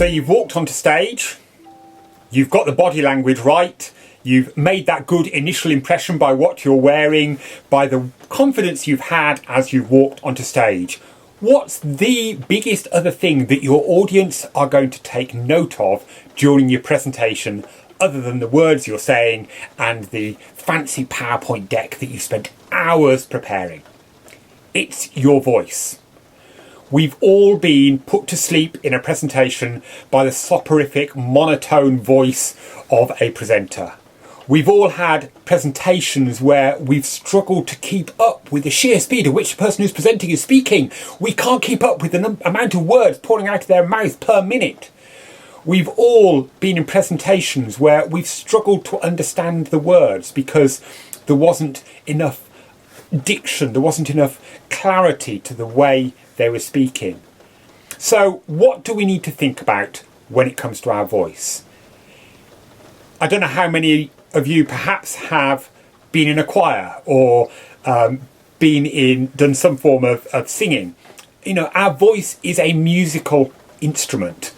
So you've walked onto stage, you've got the body language right, you've made that good initial impression by what you're wearing, by the confidence you've had as you've walked onto stage. What's the biggest other thing that your audience are going to take note of during your presentation, other than the words you're saying and the fancy PowerPoint deck that you spent hours preparing? It's your voice. We've all been put to sleep in a presentation by the soporific, monotone voice of a presenter. We've all had presentations where we've struggled to keep up with the sheer speed at which the person who's presenting is speaking. We can't keep up with the amount of words pouring out of their mouth per minute. We've all been in presentations where we've struggled to understand the words because there wasn't enough diction, there wasn't enough clarity to the way they were speaking. So what do we need to think about when it comes to our voice? I don't know how many of you perhaps have been in a choir or done some form of singing. You know, our voice is a musical instrument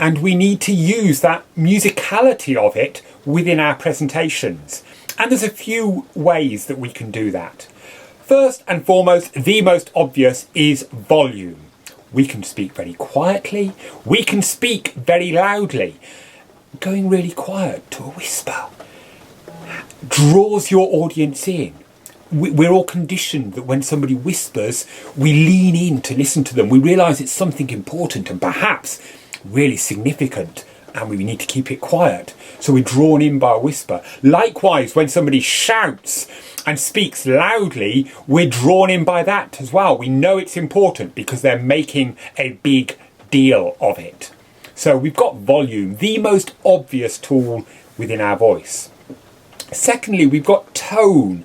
and we need to use that musicality of it within our presentations. And there's a few ways that we can do that. First and foremost, the most obvious is volume. We can speak very quietly, we can speak very loudly. Going really quiet to a whisper draws your audience in. We're all conditioned that when somebody whispers, we lean in to listen to them. We realise it's something important and perhaps really significant, and we need to keep it quiet. So we're drawn in by a whisper. Likewise, when somebody shouts and speaks loudly, we're drawn in by that as well. We know it's important because they're making a big deal of it. So we've got volume, the most obvious tool within our voice. Secondly, we've got tone.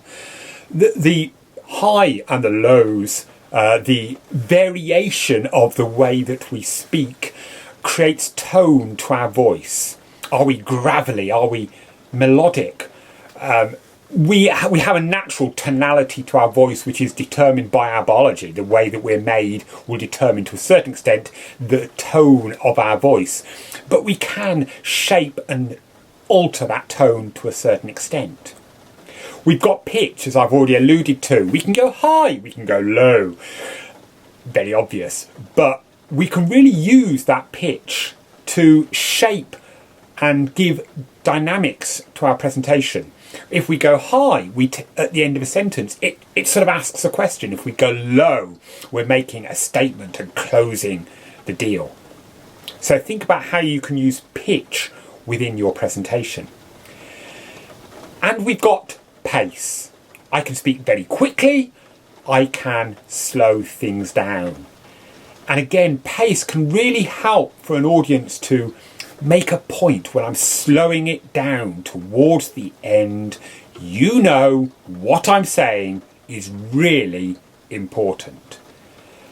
The high and the lows, the variation of the way that we speak creates tone to our voice. Are we gravelly? Are we melodic? We have a natural tonality to our voice which is determined by our biology. The way that we're made will determine to a certain extent the tone of our voice. But we can shape and alter that tone to a certain extent. We've got pitch, as I've already alluded to. We can go high, we can go low. Very obvious. But we can really use that pitch to shape and give dynamics to our presentation. If we go high, at the end of a sentence, it sort of asks a question. If we go low, we're making a statement and closing the deal. So think about how you can use pitch within your presentation. And we've got pace. I can speak very quickly. I can slow things down. And again, pace can really help for an audience to make a point when I'm slowing it down towards the end. You know what I'm saying is really important.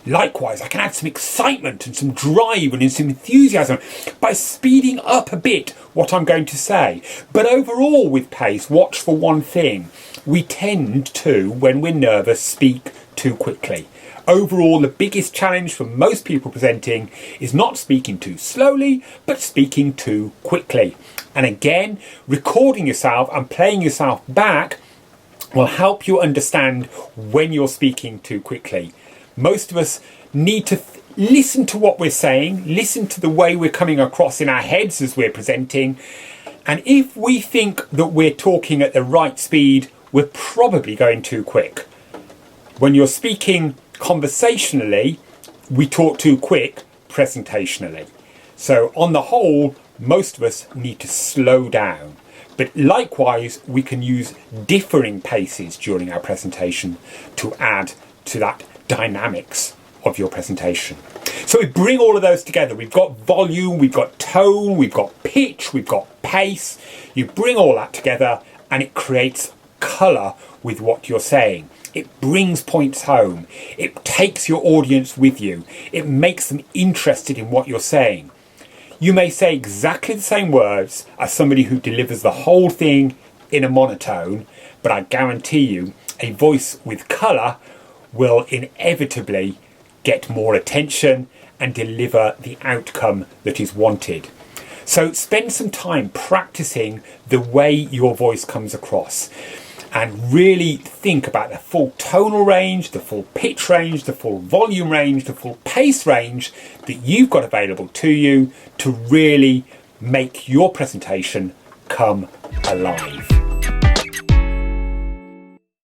Likewise, I can add some excitement and some drive and some enthusiasm by speeding up a bit what I'm going to say. But overall with pace, watch for one thing. We tend to, when we're nervous, speak too quickly. Overall, the biggest challenge for most people presenting is not speaking too slowly, but speaking too quickly. And again, recording yourself and playing yourself back will help you understand when you're speaking too quickly. Most of us need to listen to what we're saying, listen to the way we're coming across in our heads as we're presenting. And if we think that we're talking at the right speed, we're probably going too quick. When you're speaking conversationally, we talk too quick presentationally. So on the whole, most of us need to slow down. But likewise, we can use differing paces during our presentation to add to that dynamics of your presentation. So we bring all of those together. We've got volume, we've got tone, we've got pitch, we've got pace. You bring all that together and it creates colour with what you're saying. It brings points home. It takes your audience with you. It makes them interested in what you're saying. You may say exactly the same words as somebody who delivers the whole thing in a monotone, but I guarantee you a voice with colour will inevitably get more attention and deliver the outcome that is wanted. So spend some time practicing the way your voice comes across, and really think about the full tonal range, the full pitch range, the full volume range, the full pace range that you've got available to you to really make your presentation come alive.